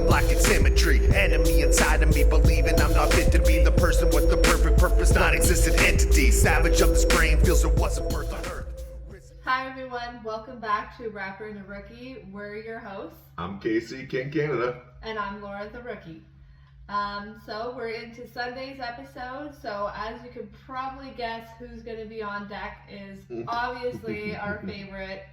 lacking symmetry. Enemy inside of me, believing I'm not fit to be the person with the perfect purpose, non-existent entity. Savage of this brain feels there wasn't birth on earth. Hi everyone, welcome back to Rapper and the Rookie. We're your hosts. I'm Casey, KingCanada. And I'm Laura the Rookie. So we're into Sunday's episode. So as you can probably guess, who's going to be on deck is obviously our favorite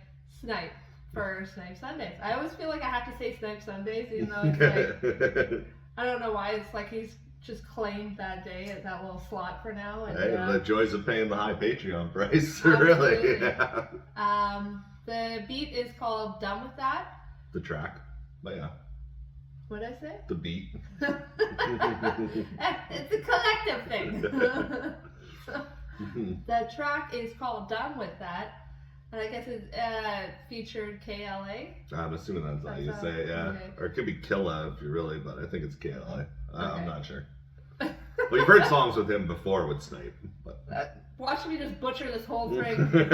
Snype for Snype Sundays. I always feel like I have to say Snype Sundays, even though it's like, I don't know why, it's like he's just claimed that day at that little slot for now. And, hey, the joys of paying the high Patreon price, absolutely. really. Yeah. The beat is called Done With That. The track, but yeah. What did I say? The beat. It's a collective thing. The track is called Done With That. And I guess it featured KLA. I'm assuming that's how you say it, yeah. Okay. Or it could be Killa if you really, but I think it's KLA. I'm Okay. not sure. We've heard songs with him before with Snype. But... Watch me just butcher this whole thing from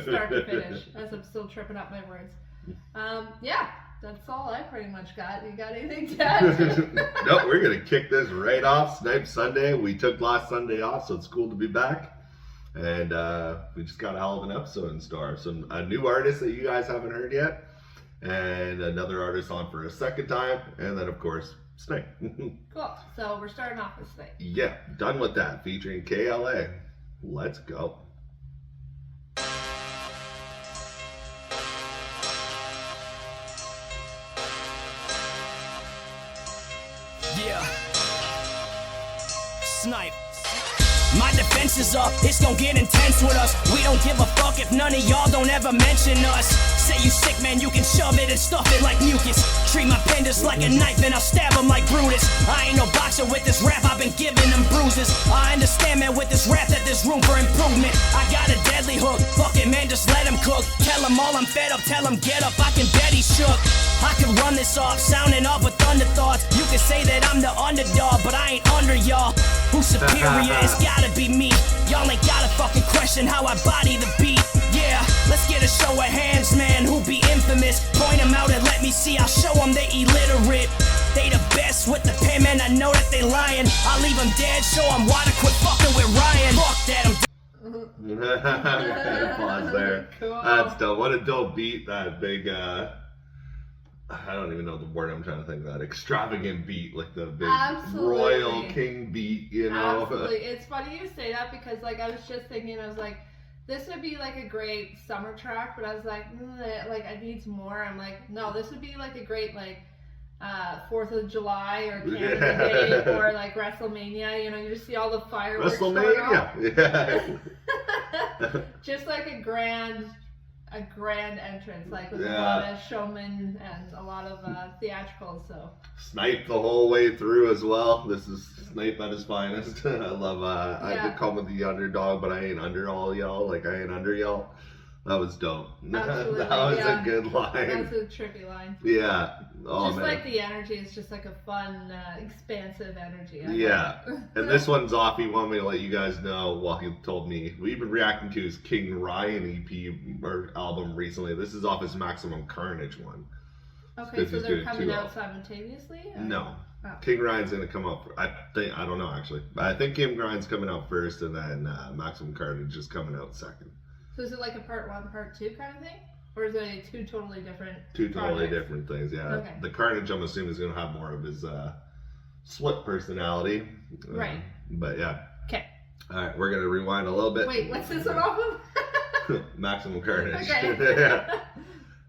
start to finish as I'm still tripping up my words. Yeah, that's all I pretty much got. You got anything to add? No, we're going to kick this right off. Snype Sunday. We took last Sunday off, so it's cool to be back. And we just got a hell of an episode in store. So a new artist that you guys haven't heard yet. And another artist on for a second time. And then, of course, Snype. Cool. So we're starting off with Snype. Yeah, Done With That, featuring KLA. Let's go. Yeah. Snype. My defense is up, it's gon' get intense with us. We don't give a fuck if none of y'all don't ever mention us. Say you sick, man, you can shove it and stuff it like mucus. Treat my pen just like a knife and I'll stab him like Brutus. I ain't no boxer with this rap, I've been giving them bruises. I understand, man, with this rap that there's room for improvement. I got a deadly hook, fuck it, man, just let him cook. Tell him all I'm fed up, tell him get up, I can bet he shook. I can run this off, sounding off with thunder thoughts. You can say that I'm the underdog, but I ain't under y'all. Who's superior? It's gotta be me. Y'all ain't gotta fucking question how I body the beat. Yeah, let's get a show of hands, man, who be infamous. Point them out and let me see, I'll show them they illiterate. They the best with the pen, man, I know that they lying. I'll leave them dead, show them why to quit fucking with Ryan. Fuck that, I'm Pause there. Cool. That's dope. What a dope beat, that big, I don't even know the word I'm trying to think of, that extravagant beat, like the big Absolutely. royal king beat, you know? Absolutely. It's funny you say that because, like, I was just thinking, I was like, this would be like a great summer track, but I was like, like I need some more. I'm like, no, this would be like a great, like, 4th of July or Canada Day or like WrestleMania. You know, you just see all the fireworks. WrestleMania, yeah. Just like a grand entrance, like with a lot of showmen and a lot of theatricals. So Snype the whole way through as well. This is Snype at his finest. I love I could come with the underdog, but I ain't under all y'all. Like I ain't under y'all. That was dope. Absolutely, that was a good line. That was a trippy line. Yeah. Oh, just man. like the energy, it's just like a fun, expansive energy. Yeah. And this one's off. He wanted me to let you guys know. Well, he told me we've been reacting to his King Ryan EP or album recently. This is off his Maximum Carnage one. Okay, so they're coming out simultaneously? Or? No. Oh. King Ryan's gonna come up. I don't know actually. I think King Ryan's coming out first, and then Maximum Carnage is coming out second. So is it like a part 1, part 2 kind of thing? Or is it two totally different different things, yeah. Okay. The Carnage, I'm assuming, is going to have more of his split personality. Right. But yeah. Okay. All right, we're going to rewind a little bit. Wait, what's this one off of? Maximum Carnage. Okay. Yeah.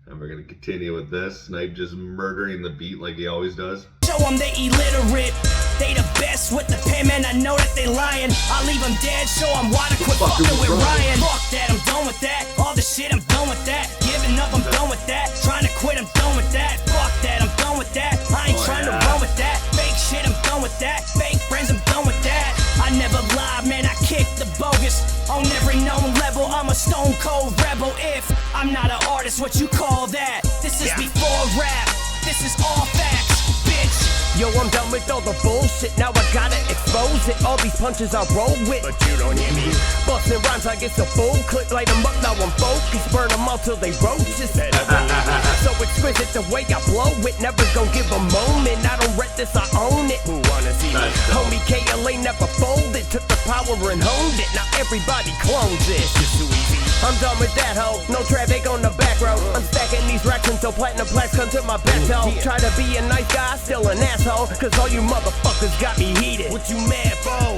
And we're going to continue with this. Snype just murdering the beat like he always does. Show them they illiterate. They the best with the pen, man, I know that they lying. I'll leave them dead, show them why to quit fucking with Ryan. Fuck that, I'm done with that. All the shit, I'm done with that. Giving up, I'm done with that. Trying to quit, I'm done with that. Fuck that, I'm done with that. I ain't trying to run with that. Fake shit, I'm done with that. Fake friends, I'm done with that. I never lied, man, I kick the bogus. On every known level, I'm a stone cold rebel. If I'm not an artist, what you call that? This is before rap. This is all facts, bitch. Yo, I'm done with all the bullshit, now I gotta expose it. All these punches I roll with, but you don't hear me. Bustin' rhymes like it's a full clip, light them up, now I'm focused. Burn them all till they roaches. So exquisite the way I blow it, never gon' give a moment. I don't rent this, I own it. Who wanna see me? Homie KLA never folded, took the power and honed it. Now everybody clones it. It's just too easy. I'm done with that hoe, no traffic on the back road. I'm stacking these racks until platinum plaques come to my back toe. Try to be a nice guy, still an asshole, cause all you motherfuckers got me heated. What you mad for?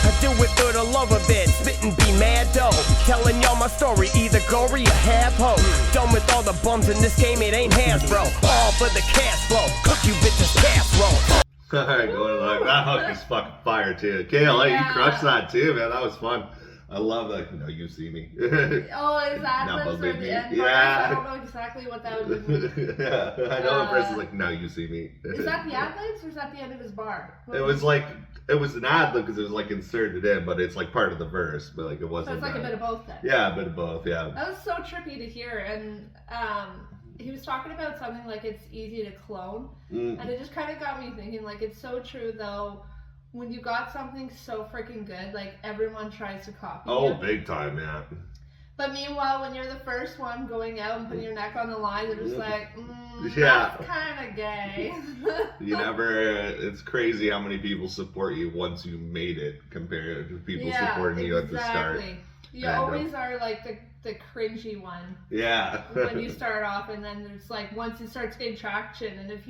I do it for the love of it, spit and be mad dope. Telling y'all my story, either gory or half hope. Done with all the bums in this game, it ain't Hasbro. All for the cash flow, cook you bitches casserole. Alright, going like that hook is fucking fire too. KLA, you crushed that too, man. That was fun. I love that. No, you see me. Oh, is that Now the believe me. end? Yeah. I don't know exactly what that would mean. Yeah, I know the person's like, now you see me. Is that the ad-libs or is that the end of his bar? It was like, it was an ad lib because it was like inserted in, but it's like part of the verse, but like it So wasn't. it's like a bit of both then. Yeah, a bit of both, yeah. That was so trippy to hear, and he was talking about something like it's easy to clone, and it just kind of got me thinking, like, it's so true though. When you got something so freaking good, like everyone tries to copy you. Oh, big time, yeah. But meanwhile, when you're the first one going out and putting your neck on the line, they're just like, Yeah. that's kind of gay. You never, it's crazy how many people support you once you made it compared to people supporting you at the start. You always are like the cringy one. Yeah. When you start off, and then there's like, once it starts getting traction, and if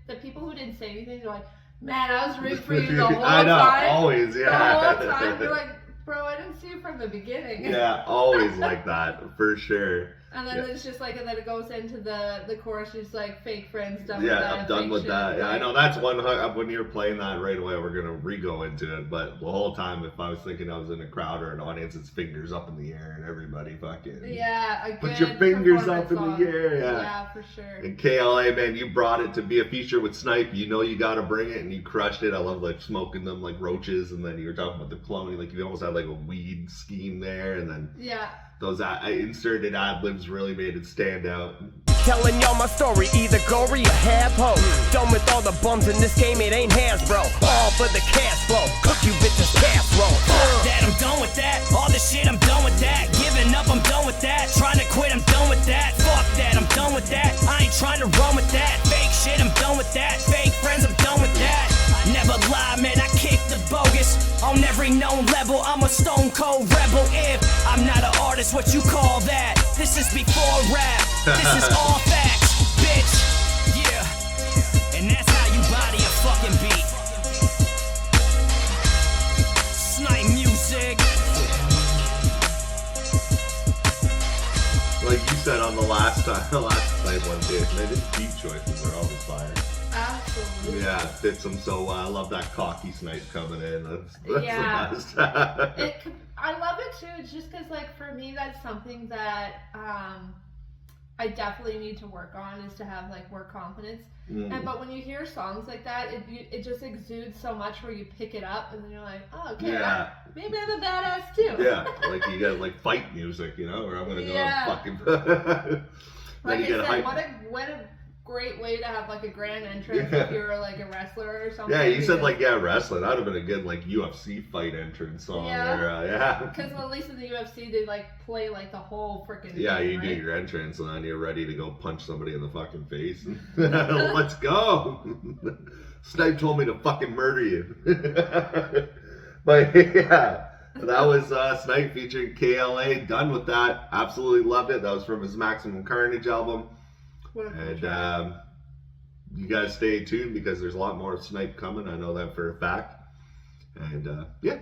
the people who didn't say anything, they're like, man, I was rooting for you the whole time. I know, always, yeah. The whole time, you're like, bro, I didn't see you from the beginning. Yeah, always like that, for sure. And then it's just like, and then it goes into the chorus, just like, fake friends, done with that. Yeah, I'm done with that. Yeah, I know that's one hook. When you're playing that right away, we're going to re-go into it. But the whole time, if I was thinking I was in a crowd or an audience, it's fingers up in the air and everybody fucking... Yeah, a put good your fingers up in song. the air. Yeah, for sure. And KLA, man, you brought it to be a feature with Snype. You know you got to bring it, and you crushed it. I love like smoking them like roaches, and then you were talking about the cloning. Like you almost had like a weed scheme there, and then... Yeah. Those inserted ad-libs really made it stand out. Telling y'all my story, either gory or half hope. Done with all the bums in this game, it ain't Hasbro. All for the cash flow, cook you bitches casserole. That I'm done with that, all this shit I'm done with that. Giving up, I'm done with that. Trying to quit, I'm done with that. Fuck that, I'm done with that. I ain't trying to run with that. Fake shit, I'm done with that. Fake friends, I'm done with that. Never lie, man, I kick the bogus. On every known level, I'm a stone cold rebel. If I'm not an artist, what you call that? This is before rap, this is all facts, bitch. Yeah, and that's how you body a fucking beat. Snipe music. Like you said on the last Snype one too, man, his beat choices are always fire. Absolutely. Yeah, it fits him so well. I love that cocky Snype coming in. That's the best. I love it too. It's just because, like, for me, that's something that I definitely need to work on, is to have like more confidence. But when you hear songs like that, it just exudes so much where you pick it up and then you're like, oh, okay, maybe I'm a badass too. Yeah, like you got like fight music, you know, or I'm gonna go fucking. Like I said, what a great way to have like a grand entrance if you're like a wrestler or something. Yeah, you said like wrestling. That'd have been a good like UFC fight entrance song. Yeah, because at least in the UFC they like play like the whole freaking. Yeah, game, you right? do your entrance and then you're ready to go punch somebody in the fucking face. Let's go. Snype told me to fucking murder you. But yeah, that was Snype featuring KLA. Done with that. Absolutely loved it. That was from his Maximum Carnage album. And you guys stay tuned because there's a lot more Snype coming. I know that for a fact. And yeah.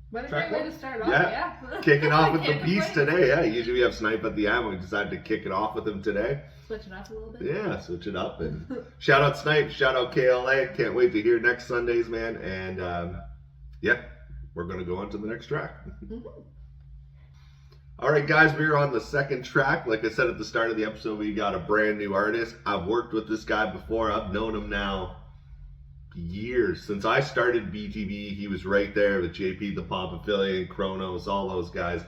What a great way to start off, Kicking off with the beast today. Yeah, usually we have Snype at the end. We decided to kick it off with him today. Switch it up a little bit. Yeah, switch it up. And shout out Snype, shout out KLA. Can't wait to hear next Sundays, man. And yeah, we're going to go on to the next track. All right, guys, we're on the second track. Like I said at the start of the episode, we got a brand new artist. I've worked with this guy before. I've known him now years. Since I started BTB, he was right there with JP, the Pompaphilian, Kronos, all those guys.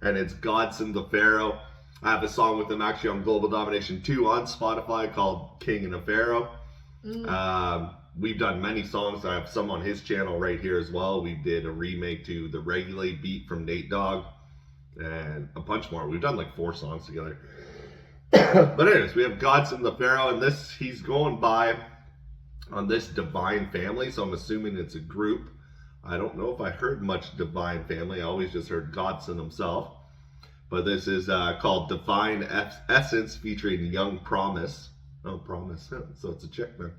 And it's Godson the Pharaoh. I have a song with him actually on Global Domination 2 on Spotify called King and a Pharaoh. We've done many songs. I have some on his channel right here as well. We did a remake to the Regulate beat from Nate Dogg and a bunch more. We've done like 4 songs together. But anyways, we have Godson the Pharaoh, and this, he's going by on this Divine Family, so I'm assuming it's a group. I don't know if I heard much Divine Family. I always just heard Godson himself. But this is called Divine Essence featuring Young Promise. Oh, Promise. So it's a chick then.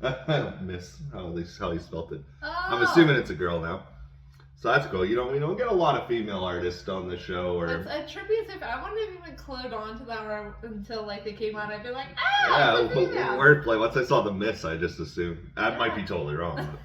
I don't miss how he spelled it. Oh. I'm assuming it's a girl now. So that's cool. You know, we don't get a lot of female artists on the show. Or it's trippy as if I wouldn't have even clued on to that until like they came out. I'd be like, oh, yeah, wordplay. Once I saw the miss, I just assumed. I might be totally wrong.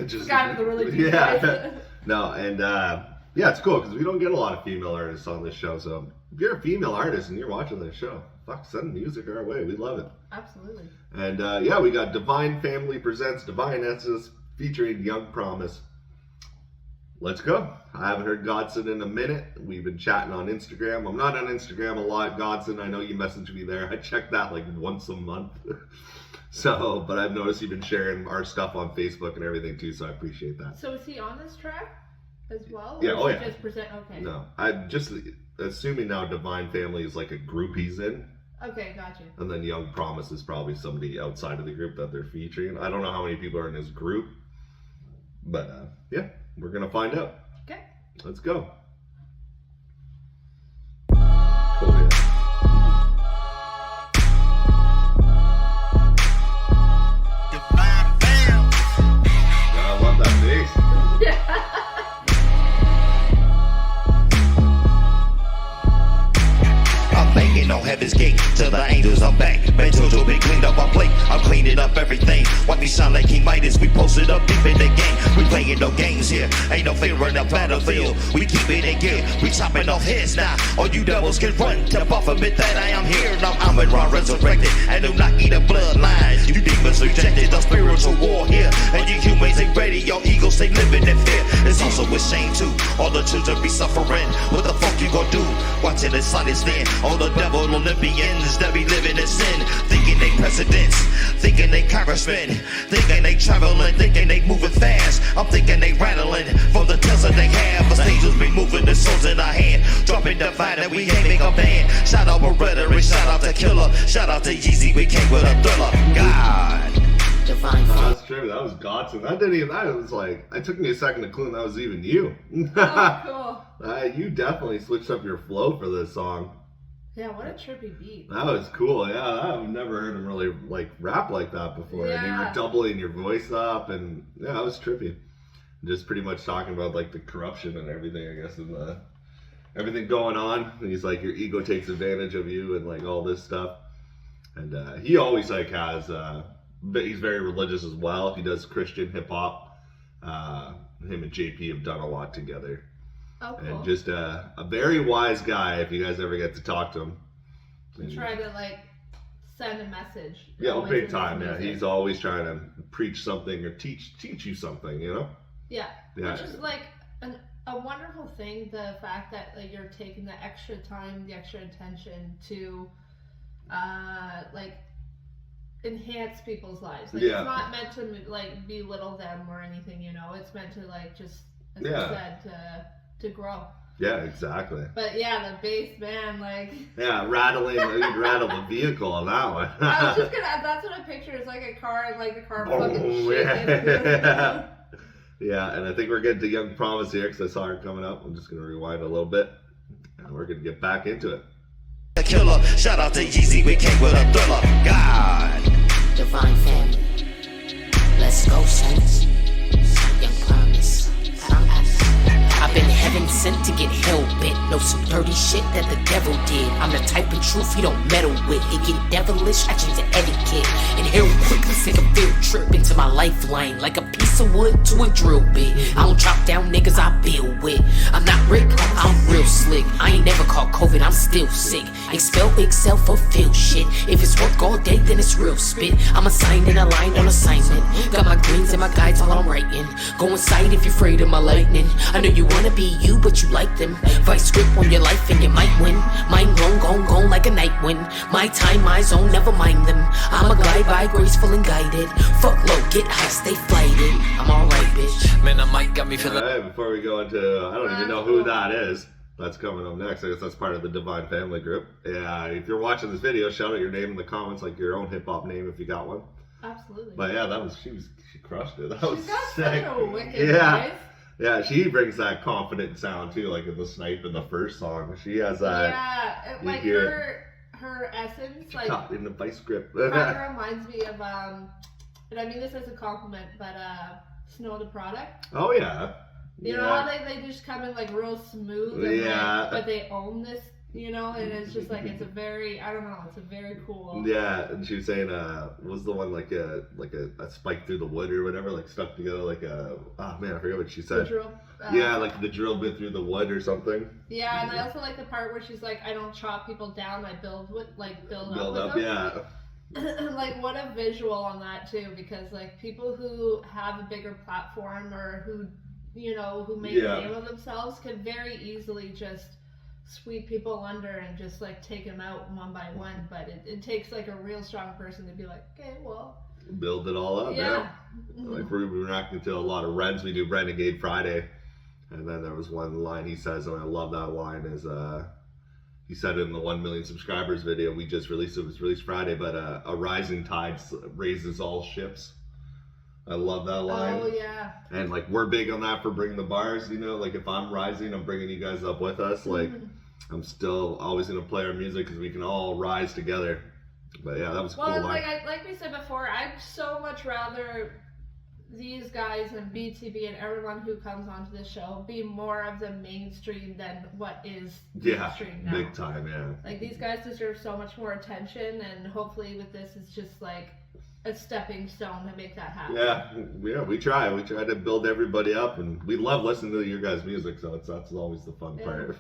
Just guy with the really deep voice. No, and yeah, it's cool because we don't get a lot of female artists on this show. So if you're a female artist and you're watching this show, fuck, send music our way. We love it. Absolutely. And yeah, we got Divine Family presents Divine Essence featuring Young Promise. Let's go. I haven't heard Godson in a minute. We've been chatting on Instagram. I'm not on Instagram a lot, Godson. I know you message me there. I check that like once a month. So, but I've noticed you've been sharing our stuff on Facebook and everything too, so I appreciate that. So is he on this track as well? Yeah, or yeah. Just present? Okay. No, I'm just assuming now Divine Family is like a group he's in. Okay, gotcha. And then Young Promise is probably somebody outside of the group that they're featuring. I don't know how many people are in his group, but yeah, we're gonna find out. Okay. Let's go. Cool, yeah. I love that bass. I'm banging on heaven's gate to the angels. I'm back. Mental been cleaned up on plate. I'm cleaning up everything. Watch me shine like King Midas. We posted up deep in the game. We playing no games here. Ain't no fear in the battlefield. We keep it in gear. We chopping off heads now. All you devils can run. Jump off, admit that I am here. Now I'm in raw resurrected. And do not eat a bloodline. You demons rejected the spiritual war here. And you humans ain't ready. Your egos stay living in fear. It's also a shame too. All the children be suffering. What the fuck you gonna do? Watching the sun is thin. All the devil Olympians that be living in sin. Thinking they presidents. Thinking they congressmen. Thinking they traveling. Thinking they moving fast. I'm thinking they rattling from the tales that they have. But angels be moving the souls in our hand. Dropping divine and we ain't make a band. Shout out Beretta and shout out to Killer. Shout out to Yeezy. We came with a thriller. God. Divine. Oh, that's true. That was Godson. That didn't even. That was like. It took me a second to clue that was even you. Oh, cool. You definitely switched up your flow for this song. Yeah, what a trippy beat. That was cool. Yeah, I've never heard him really like rap like that before. Yeah. And you were doubling your voice up, and yeah, that was trippy. Just pretty much talking about like the corruption and everything, I guess, and the everything going on. And he's like, your ego takes advantage of you, and like all this stuff. And he always like has. But he's very religious as well. He does Christian hip hop. Him and JP have done a lot together. Oh, cool. And just a very wise guy. If you guys ever get to talk to him, and try to like send a message. Yeah, well, big time. Yeah, he's always trying to preach something or teach you something. You know. Yeah. Yeah. Which is like a wonderful thing. The fact that like you're taking the extra time, the extra attention to, like, enhance people's lives. Like, yeah. It's not meant to like belittle them or anything, you know. It's meant to like just, as yeah. you said, to grow. Yeah, exactly. But yeah, the bass, man, like. Yeah, rattling. You rattle the vehicle on that one. I was just gonna. That's what I picture. It's like a car, and like the car fucking yeah. shaking. Yeah, and I think we're getting to Young Promise here because I saw her coming up. I'm just gonna rewind a little bit, and we're gonna get back into it. The Killer. Shout out to Yeezy. We came with a thriller. God. Divine Family. Let's go, Saints. Young Promise. I've been heaven sent to get hell bent. Know some dirty shit that the devil did. I'm the type of truth he don't meddle with. It get devilish, I change the etiquette. Inhale quickly, take a field trip into my lifeline. Like a piece of wood to a drill bit. I don't chop down niggas I build with. I'm not Rick, I'm real slick. I ain't never caught COVID, I'm still sick. Expel Excel for field shit. If it's work all day, then it's real spit. I'm assigned and aligned on assignment. Got my greens and my guides while I'm writing. Go inside if you're afraid of my lightning. I know you wanna be you, but you like them. Vice grip on your your life and you might win. Mind blown, gone like a night wind. My time, my zone, never mind them. I'm a glide by, graceful and guided. Fuck low, get high, stay flighted. I'm alright, bitch. Man, I might got me feeling. Alright, before we go into, I don't even know who that is. That's coming up next. I guess that's part of the Divine Family group. Yeah, if you're watching this video, shout out your name in the comments, like your own hip hop name if you got one. Absolutely. But yeah, she crushed it. That was She's got sick. such a wicked Yeah. voice. Yeah, she brings that confident sound too, like in the Snype in the first song. She has that. Yeah, you like hear her essence, like caught in the vice grip. kind of reminds me of and I mean this as a compliment, but Snow the Product. Oh yeah. You know how they just come in like real smooth, and like, but they own this, you know, and it's just like it's a very, I don't know, it's a very cool. Yeah, and she was saying, was the one like a spike through the wood or whatever, like stuck together like a, oh man, I forget what she said. The drill, yeah, like the drill bit through the wood or something. Yeah, and I also like the part where she's like, I don't chop people down, I build Build up up, with yeah. them. Like what a visual on that too, because like people who have a bigger platform or who, you know, who make a name of themselves could very easily just sweep people under and just like take them out one by one, but it takes like a real strong person to be like, okay, well, build it all up. yeah. Like we're reacting to a lot of Reds. We do Renegade Friday, and then there was one line he says, and I love that line, is he said it in the 1 million subscribers video we just released. It was released Friday, but a rising tide raises all ships. I love that line. Oh yeah. And like we're big on that for BringTheBars, you know, like if I'm rising, I'm bringing you guys up with us. Like I'm still always gonna play our music because we can all rise together. But yeah, that was a cool line. Like we said before, I'd so much rather these guys and BTB and everyone who comes onto this show be more of the mainstream than what is mainstream now. Big time, yeah. Like these guys deserve so much more attention, and hopefully with this it's just like a stepping stone to make that happen. Yeah, we try to build everybody up, and we love listening to your guys' music, so that's always the fun part.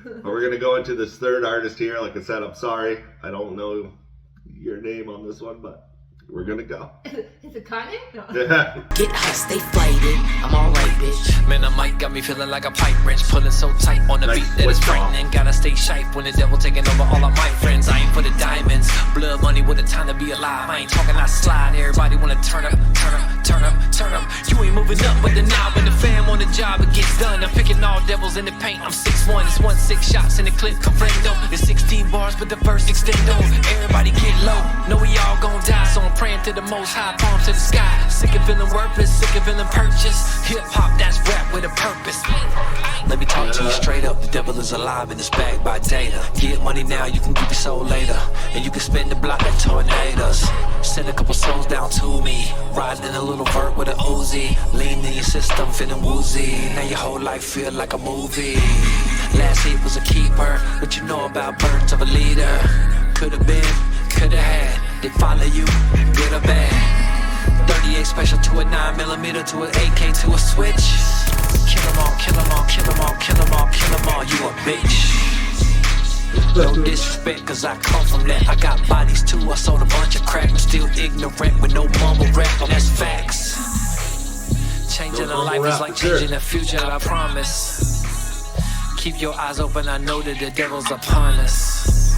But we're gonna go into this third artist here. Like I said, I'm sorry, I don't know your name on this one, but we're gonna go. Is it Kanye? No. Get high, stay flighted. I'm alright, bitch. Man, the mic got me feeling like a pipe wrench, pulling so tight on the beat that it's frightening. Gotta stay sharp when the devil taking over all of my friends. I ain't for the diamonds, blood money with the time to be alive. I ain't talking, I slide. Everybody wanna turn up. You ain't moving up, but the knob and the fam on the job, it gets done. I'm picking all devils in the paint. I'm 6'1", it's 1-6 shots in the clip. Comprendo, it's 16 bars, but the verse extendo. Everybody get low, know we all gon' die, so I'm praying to the most high, palm to the sky. Sick of feeling worthless, sick of feeling purchased. Hip hop, that's rap with a purpose. Let me talk to you straight up. The devil is alive and it's backed by data. Get money now, you can keep your soul later, and you can spend the block like tornadoes. Send a couple souls down to me, riding in a little vert with a Uzi. Lean in your system, feeling woozy. Now your whole life feel like a movie. Last hit was a keeper. What you know about birds of a leader? Could've been, could've had. They follow you, good or bad. 38 special to a 9mm to an AK to a switch. Kill 'em all, kill 'em all, kill 'em all, kill 'em all, kill 'em all. You a bitch. No disrespect, cause I come from that. I got bodies too, I sold a bunch of crack. I'm still ignorant with no mumble rap, that's facts. Changing a life is like changing the future, I promise. Keep your eyes open, I know that the devil's upon us.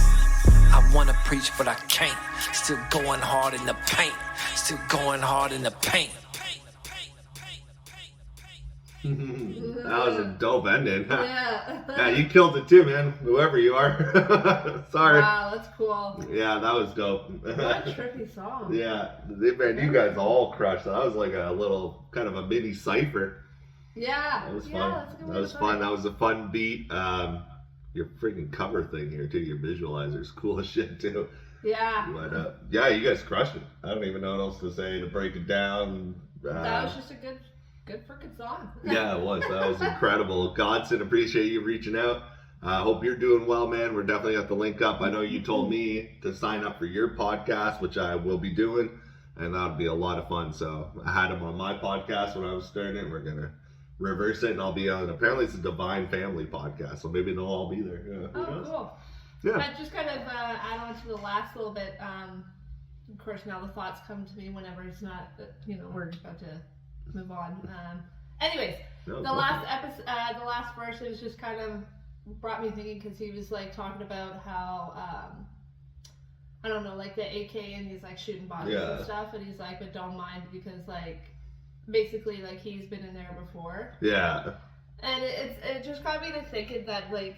I wanna preach, but I can't. Still going hard in the paint. Still going hard in the paint. That was a dope ending. Yeah. Yeah, you killed it too, man. Whoever you are. Sorry. Wow, that's cool. Yeah, that was dope. What a trippy song. Yeah, man, you guys all crushed. That was like a little kind of a mini cipher. Yeah. That was fun. That's a good That was fun. That was a fun beat. Your freaking cover thing here too. Your visualizer's cool as shit too. Yeah. But yeah, you guys crushed it. I don't even know what else to say to break it down. That was just a good freaking song. Yeah, it was. That was incredible. Godson, appreciate you reaching out. Hope you're doing well, man. We're definitely going to have to link up. I know you told me to sign up for your podcast, which I will be doing, and that would be a lot of fun. So I had him on my podcast when I was starting it. We're going to reverse it, and I'll be on. Apparently, it's a Divine Family podcast, so maybe they'll all be there. Yeah, who knows? Cool. Yeah. But just kind of add on to the last little bit. Of course, now the thoughts come to me whenever it's not, we're about to move on. Anyways, the last episode, the last verse, it was just kind of brought me thinking because he was like talking about how I don't know, like the AK, and he's like shooting bodies and stuff, and he's like, but don't mind because like basically like he's been in there before. Yeah. And it just got me to thinking that like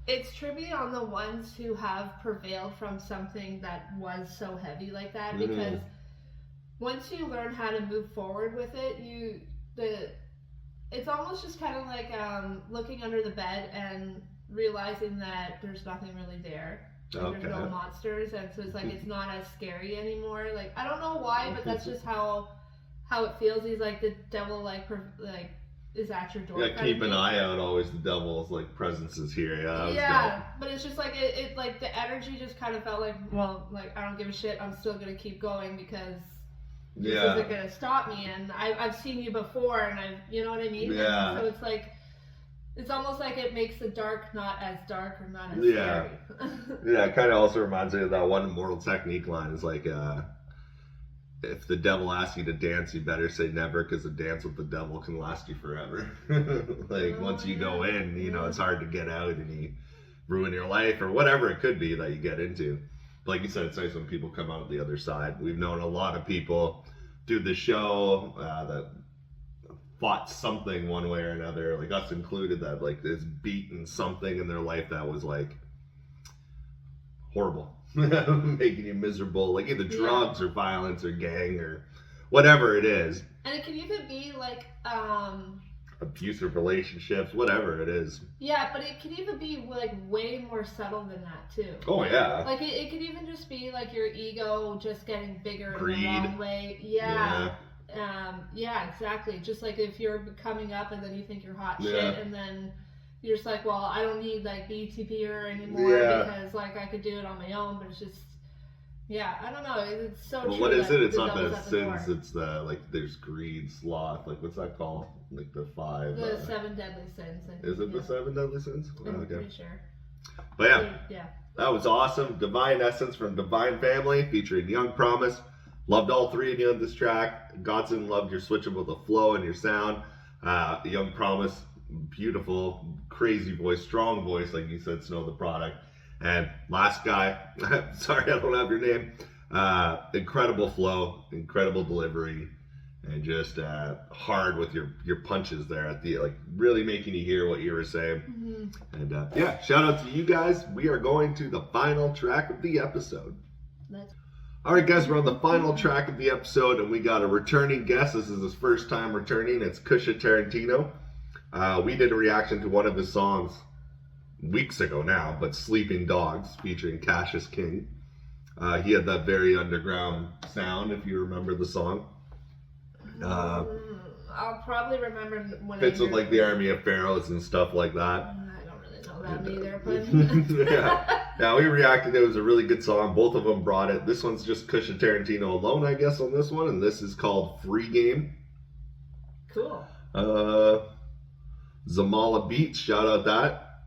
it's trippy on the ones who have prevailed from something that was so heavy like that, because once you learn how to move forward with it, it's almost just kind of like looking under the bed and realizing that there's nothing really there. Like, there's no monsters, and so it's like it's not as scary anymore. Like I don't know why, but that's just how it feels. He's like the devil, like is at your door. Yeah, keep an eye out. Always the devil's like presence is here. Yeah, but it's just like it like the energy just kind of felt like, well, like I don't give a shit. I'm still gonna keep going because this isn't gonna stop me. And I've seen you before, and you know what I mean. Yeah. And so it's like. It's almost like it makes the dark not as dark or not as scary. Yeah, it kind of also reminds me of that one Immortal Technique line. It's like, if the devil asks you to dance, you better say never, because a dance with the devil can last you forever. Like, once you go in, you know, it's hard to get out, and you ruin your life, or whatever it could be that you get into. But like you said, it's nice when people come out the other side. We've known a lot of people do the show that fought something one way or another, like us included, that like is beaten something in their life that was like horrible, making you miserable, like either drugs or violence or gang or whatever it is. And it can even be like abusive relationships, whatever it is. Yeah, but it can even be like way more subtle than that too. Oh yeah. Like it could even just be like your ego just getting bigger Greed. in the wrong way. Yeah. Yeah, exactly. Just like if you're coming up and then you think you're hot shit, and then you're just like, well, I don't need like BTB anymore because like I could do it on my own. But it's just, I don't know. It's so true. What is it? It's not the sins. It's the like there's greed, sloth. Like what's that called? Like the 5. The 7 deadly sins. I think, is it the 7 deadly sins? I'm pretty sure. But that was awesome. Divine Essence from Divine Family featuring Young Promise. Loved all 3 of you on this track. Godson loved your switching with the flow and your sound. Young Promise, beautiful, crazy voice, strong voice, like you said, Snow the Product. And last guy, sorry I don't have your name. Incredible flow, incredible delivery, and just hard with your punches there at the like really making you hear what you were saying. And shout out to you guys. We are going to the final track of the episode. Alright guys, we're on the final track of the episode, and we got a returning guest. This is his first time returning. It's Kusha Tarantino. We did a reaction to one of his songs weeks ago now, but Sleeping Dogs, featuring Cassius King. He had that very underground sound, if you remember the song. I'll probably remember when fits with like the Army of Pharaohs and stuff like that. That either, but yeah, we reacted. It was a really good song. Both of them brought it. This one's just Kusha Tarantino alone, I guess, on this one, and this is called Free Game. Cool. Zamala Beats, shout out that,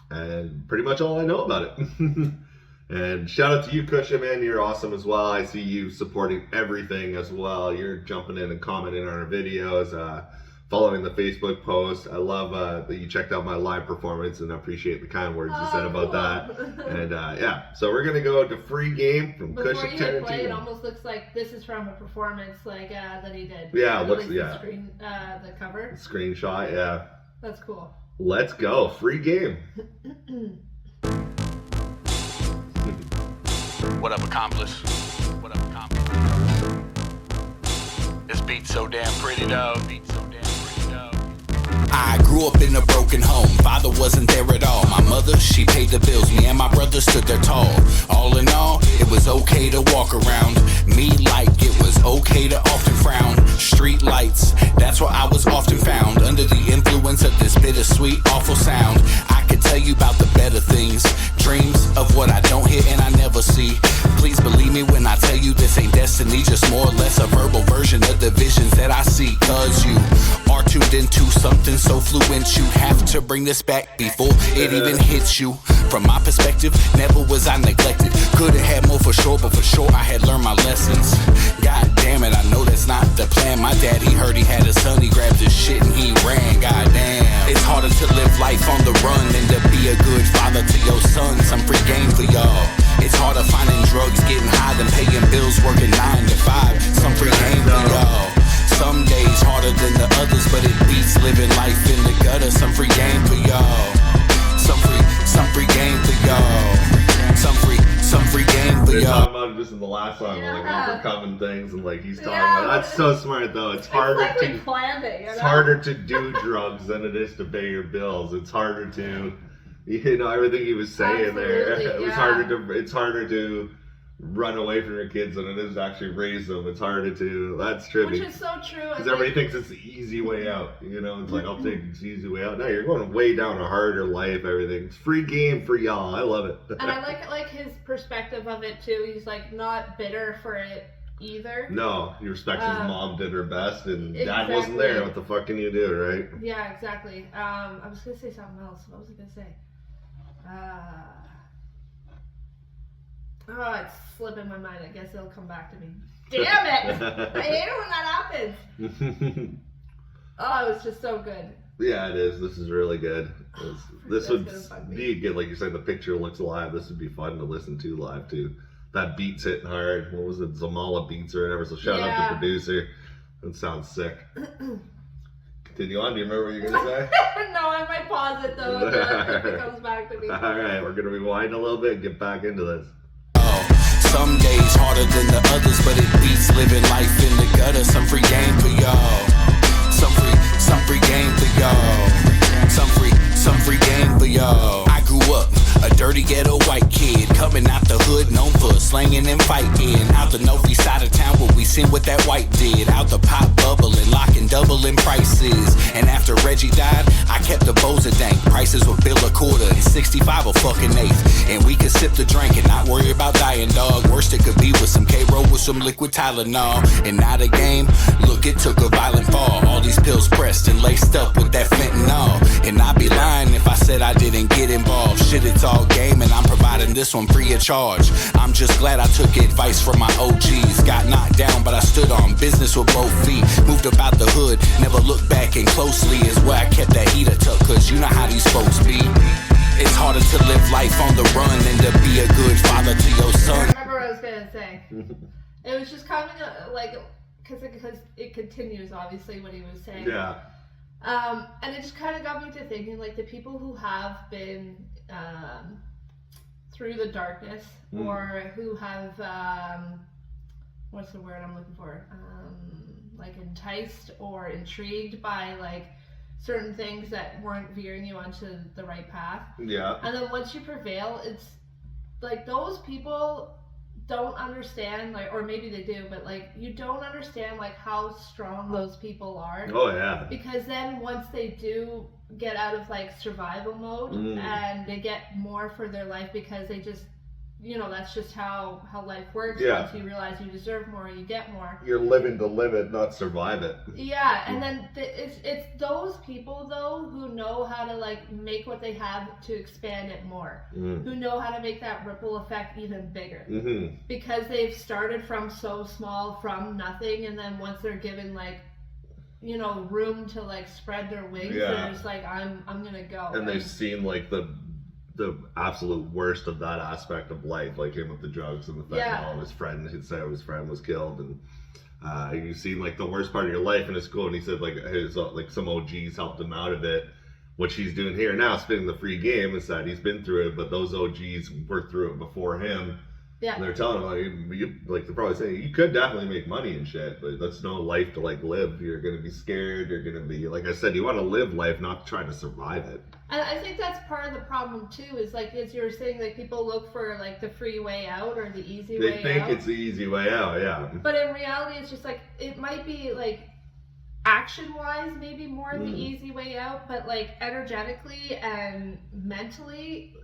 and pretty much all I know about it. And shout out to you, Kusha, man. You're awesome as well. I see you supporting everything as well. You're jumping in and commenting on our videos. Following the Facebook post. I love that you checked out my live performance, and I appreciate the kind words you said about that. And so we're gonna go to Free Game from Kusha Tarantino. Before you hit play, it almost looks like this is from a performance like that he did. Yeah, it looks the cover. Screenshot, yeah. That's cool. Let's go, Free Game. What up, accomplice? What up, accomplice? This beat's so damn pretty, though. I grew up in a broken home. Father wasn't there at all. My mother, she paid the bills. Me and my brother stood there tall. All in all, it was okay to walk around me like it was okay to often frown. Street lights, that's where I was often found. Under the influence of this bittersweet, awful sound. I could tell you about the better things. Dreams of what I don't hear and I never see. Please believe me when I tell you this ain't destiny. Just more or less a verbal version of the visions that I see. Cause you are tuned into something so fluent, you have to bring this back before it even hits you. From my perspective, never was I neglected. Could've had more for sure, but for sure I had learned my lessons. God damn it, I know that's not the plan. My daddy heard he had a son, he grabbed his shit and he ran. God damn. It's harder to live life on the run than to be a good father to your son. Some free game for y'all. It's harder finding drugs, getting high than paying bills, working 9 to 5. Some free game for y'all. Some days harder than the others, but it beats living life in the gutter. Some free game for y'all. Some free game for y'all. Some free game for They're y'all. talking about this in the last song, like overcoming things, and like he's talking about. That's so smart though. It's harder like to we planned it, you know? it's harder to do drugs than it is to pay your bills. It's harder to, you know, everything he was saying there. Absolutely, It's harder to run away from your kids than it is to actually raise them. It's harder to. That's true. Which is so true. Because everybody thinks it's the easy way out. You know, it's like, I'll take this easy way out. No, you're going way down a harder life, everything. It's free game for y'all. I love it. And I like his perspective of it too. He's like not bitter for it either. No, he respects his mom did her best and dad Exactly. wasn't there. What the fuck can you do, right? Yeah, exactly. I was gonna say something else. What was I gonna say? Oh, it's slipping my mind. I guess it'll come back to me. Damn it! I hate it when that happens. Oh, it was just so good. Yeah, it is. This is really good. This That's would gonna bug me. be good, like you said, the picture looks live. This would be fun to listen to live too. That beat's hitting hard. What was it? Zamala Beats or whatever. So shout out to the producer. That sounds sick. Continue on. Do you remember what you're gonna say? No, I might pause it though if it comes back to me. Alright, we're gonna rewind a little bit and get back into this. Some days harder than the others, but it beats living life in the gutter. Some free game for y'all. Some free game for y'all. Some free game for y'all. I grew up a dirty ghetto white kid, coming out the hood, known for slanging and fighting. Out the northeast side of town where we seen what that white did. Out the pop bubbling, locking, doubling prices. And after Reggie died, I kept the bows of dank. Prices were bill a quarter and 65 a fucking eighth. And we could sip the drink and not worry about dying, dog. Worst it could be with some K-Roll with some liquid Tylenol. And not a game, look, it took a violent fall. All these pills pressed and laced up with that fentanyl. And I'd be lying if I said I didn't get involved. Shit, it's all game and I'm providing this one free of charge. I'm just glad I took advice from my OGs. Got knocked down but I stood on business with both feet. Moved about the hood, never looked back, and closely is where I kept that heater tucked, cause you know how these folks be. It's harder to live life on the run than to be a good father to your son. I remember what I was gonna say. It was just coming like because it continues obviously what he was saying. Yeah. And it just kind of got me to thinking, like, the people who have been through the darkness, or who have what's the word I'm looking for? Like enticed or intrigued by like certain things that weren't veering you onto the right path. Yeah. And then once you prevail, it's like those people don't understand, like, or maybe they do, but like you don't understand like how strong those people are. Oh yeah. Because then once they do get out of like survival mode and they get more for their life, because they just, you know, that's just how life works. Yeah. Once you realize you deserve more, you get more. You're living to live it, not survive it. Yeah, and then it's those people though who know how to like make what they have to expand it more, who know how to make that ripple effect even bigger, because they've started from so small, from nothing, and then once they're given like, you know, room to like spread their wings, they're just like, I'm gonna go. And they've seen like the absolute worst of that aspect of life, like him with the drugs and the fentanyl, his friend, he'd say his friend was killed, and you've seen like the worst part of your life in his school, and he said like his like some OGs helped him out of it. What she's doing here now, spinning the free game, is that he's been through it, but those OGs were through it before him. Yeah. And they're telling him, like they're probably saying, you could definitely make money and shit, but that's no life to like live. You're gonna be scared. You're gonna be, like I said, you want to live life, not try to survive it. And I think that's part of the problem too, is like, as you were saying, like people look for like the free way out or the easy way out. They think it's the easy way out, yeah. But in reality, it's just like, it might be like action-wise maybe more the easy way out, but like energetically and mentally,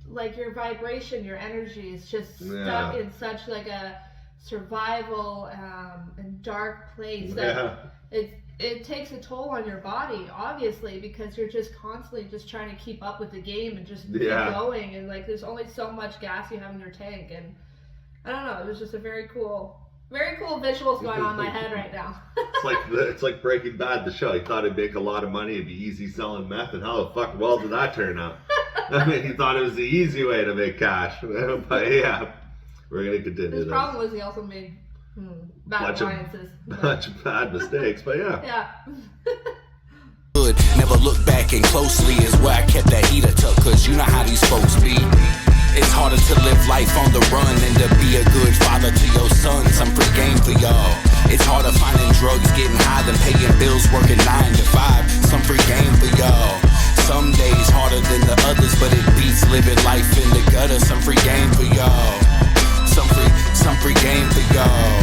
like your vibration, your energy is just stuck in such like a survival and dark place that it takes a toll on your body, obviously, because you're just constantly just trying to keep up with the game and just keep going, and like there's only so much gas you have in your tank. And I don't know, it was just a very cool visuals going on in my head right now. It's like Breaking Bad, the show. He thought he'd make a lot of money, it'd be easy selling meth, and how the fuck well did that turn out? I mean, he thought it was the easy way to make cash. But yeah, we're gonna continue. His problem was he also made bad alliances. Bunch of bad mistakes, but yeah. Yeah. Good, never look back and closely is where I kept that heater tucked, cause you know how these folks be. It's harder to live life on the run than to be a good father to your son. Some free game for y'all. It's harder finding drugs, getting high than paying bills, working 9 to 5. Some free game for y'all. Some days harder than the others, but it beats living life in the gutter. Some free game for y'all. Some free game for y'all.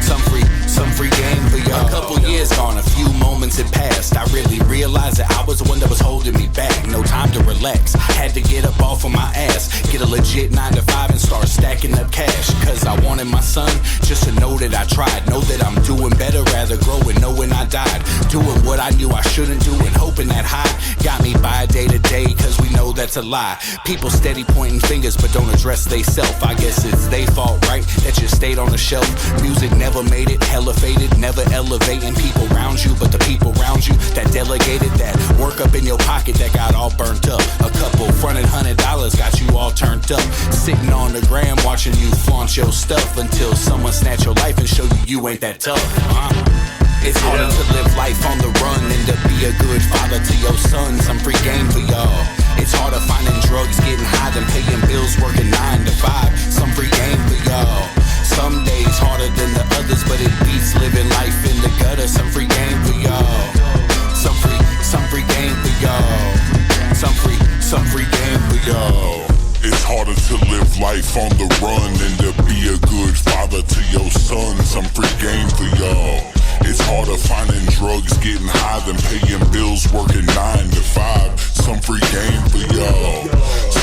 Some free game for y'all. A couple years gone, a few moments had passed. I really realized that I was the one that was holding me back. No time to relax. Had to get up off of my ass, get a legit 9 to 5 and start stacking up cash. Cause I wanted my son just to know that I tried. Know that I'm doing better, rather growing, knowing I died. Doing what I knew I shouldn't do and hoping that high got me by day to day, cause we know that's a lie. People steady pointing fingers but don't address they self. I guess it's they fault, right? That you stayed on the shelf. Music never made it, hella faded, never elevating people around you, but the people around you that delegated that work up in your pocket that got all burnt up. A couple fronted $100 got you all turned up. Sitting on the gram watching you flaunt your stuff until someone snatch your life and show you ain't that tough. It's harder to live life on the run than to be a good father to your son. Some free game for y'all. It's harder finding drugs, getting high than paying bills, working 9 to 5. Some free game for y'all. Some days harder than the others, but it beats living life in the gutter. Some free game for y'all. Some free game for y'all. Some free game for y'all. It's harder to live life on the run than to be a good father to your son. Some free game for y'all. It's harder finding drugs, getting high than paying bills, working 9 to 5. Some free game for y'all.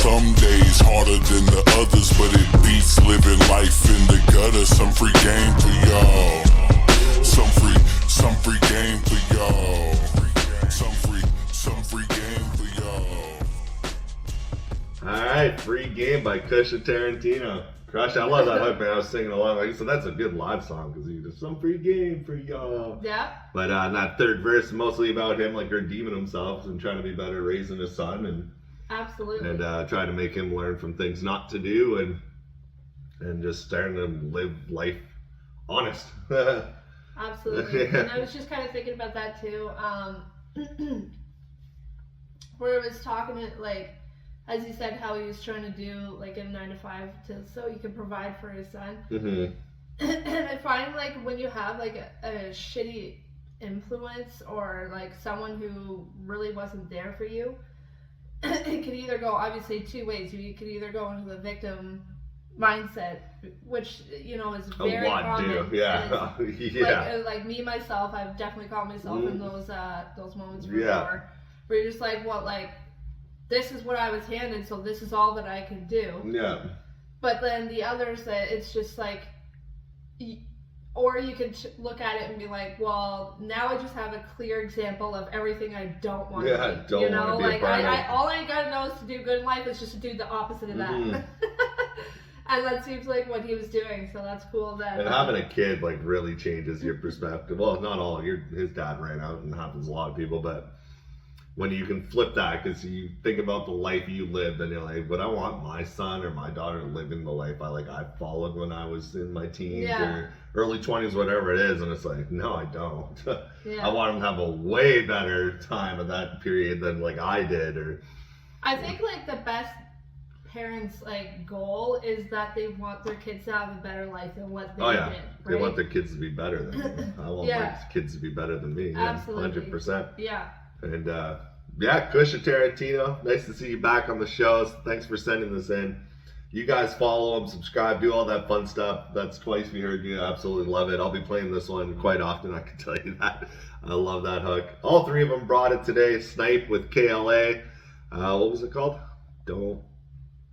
Some days harder than the others, but it beats living life in the gutter. Some free game for y'all. Some free game for y'all. Some free game for y'all. Alright, Free Game by Kusha Tarantino. Crush, I love that hook, man. I was singing along. Like, so that's a good live song because he just some free game for y'all. Yeah. But that third verse, mostly about him like redeeming himself and trying to be better, raising his son, and absolutely, and trying to make him learn from things not to do, and just starting to live life honest. Absolutely. Yeah. And I was just kind of thinking about that too, where it was talking to, like, as he said, how he was trying to do like a 9 to 5 so he could provide for his son. Mm-hmm. And I find like when you have like a shitty influence or like someone who really wasn't there for you, it could either go obviously two ways. You could either go into the victim mindset, which you know is very common. Yeah. Yeah. Like me myself, I've definitely caught myself in those moments before, where you're just like, well, like, this is what I was handed, so this is all that I can do. Yeah. But then the others, that it's just like, or you could look at it and be like, well, now I just have a clear example of everything I don't want to do. You know, like all I gotta know is to do good in life is just to do the opposite of that. And that seems like what he was doing, so that's cool. That and having a kid like really changes your perspective. Well, not all. His dad ran out, and happens to a lot of people, but when you can flip that, because you think about the life you lived, and you're like, but I want my son or my daughter to live in the life I followed when I was in my teens or early 20s, whatever it is, and it's like, no, I don't. I want them to have a way better time of that period than like I did. Or I think like the best parents' like goal is that they want their kids to have a better life than what they did. Right? They want their kids to be better than me. I want my kids to be better than me. Absolutely. 100%. Yeah. And Kusha Tarantino, nice to see you back on the shows. Thanks for sending this in. You guys follow him, subscribe, do all that fun stuff. That's Twice We Heard You. I absolutely love it. I'll be playing this one quite often, I can tell you that. I love that hook. All three of them brought it today. Snype with KLA. What was it called? Done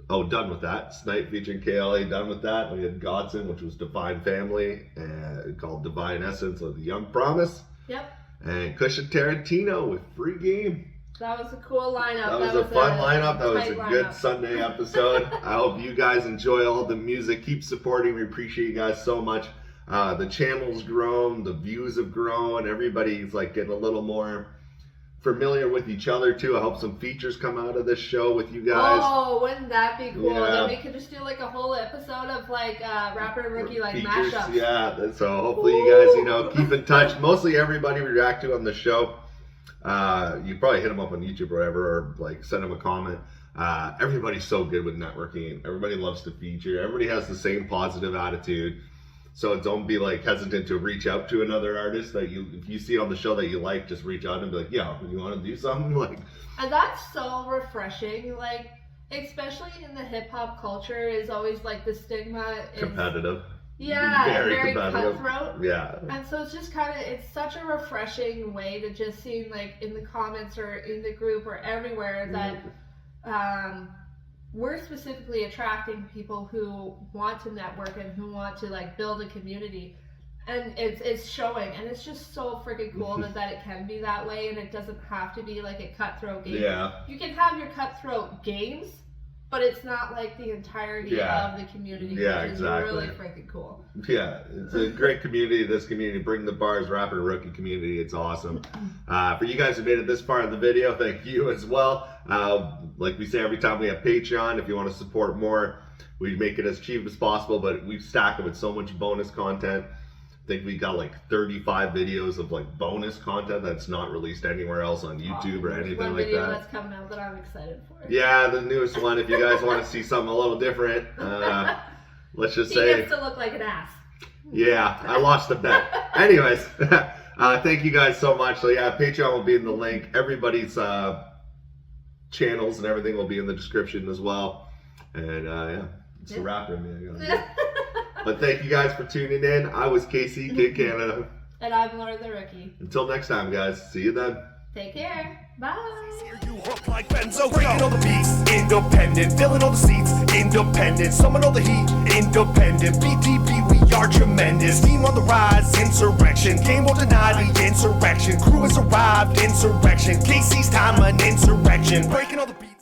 With That. Snype featuring KLA, Done With That. We had Godson, which was Divine Family, and called Divine Essence of the Young Promise. Yep. And Kusha Tarantino with Free Game. That was a cool lineup. That was a fun lineup. That was a good Sunday episode. I hope you guys enjoy all the music. Keep supporting. We appreciate you guys so much. The channel's grown, the views have grown, everybody's like getting a little more familiar with each other too. I hope some features come out of this show with you guys. Oh, wouldn't that be cool? Yeah. Then we could just do like a whole episode of like rapper and rookie like Features, mashups. yeah. So hopefully you guys, you know, keep in touch. Mostly everybody we react to on the show. You probably hit them up on YouTube or whatever, or like send them a comment. Everybody's so good with networking. Everybody loves to feature. Everybody has the same positive attitude. So don't be like hesitant to reach out to another artist that if you see on the show that you like, just reach out and be like, yeah, you want to do something? Like, and that's so refreshing. Like, especially in the hip hop culture, is always like the stigma is competitive. Yeah, very competitive. cutthroat. Yeah. And so it's just it's such a refreshing way to just see like in the comments or in the group or everywhere that we're specifically attracting people who want to network and who want to like build a community, and it's showing, and it's just so freaking cool that it can be that way, and it doesn't have to be like a cutthroat game. Yeah. You can have your cutthroat games, but it's not like the entirety of the community, which is really freaking cool. Yeah, it's a great community, this community, BringTheBars, rapper rookie community, it's awesome. For you guys who made it this far in the video, thank you as well. Like we say every time, we have Patreon. If you want to support more, we make it as cheap as possible, but we've stacked it with so much bonus content. I think we got like 35 videos of like bonus content that's not released anywhere else on YouTube or anything like that. One video that's coming out that I'm excited for. Yeah, the newest one. If you guys want to see something a little different, let's just say. He gets to look like an ass. Yeah, I lost the bet. Anyways, thank you guys so much. So yeah, Patreon will be in the link. Everybody's channels and everything will be in the description as well. And yeah, it's a wrap in me. But thank you guys for tuning in. I was Casey, KingCanada. And I'm Laura the Rookie. Until next time, guys. See you then. Take care. Bye. You hook like Benzo, breaking all the beats, independent, filling all the seats, independent, summon all the heat, independent, BTB, we are tremendous, team on the rise, insurrection, game won't deny the insurrection, crew has arrived, insurrection, Casey's time, an insurrection, breaking all the beats.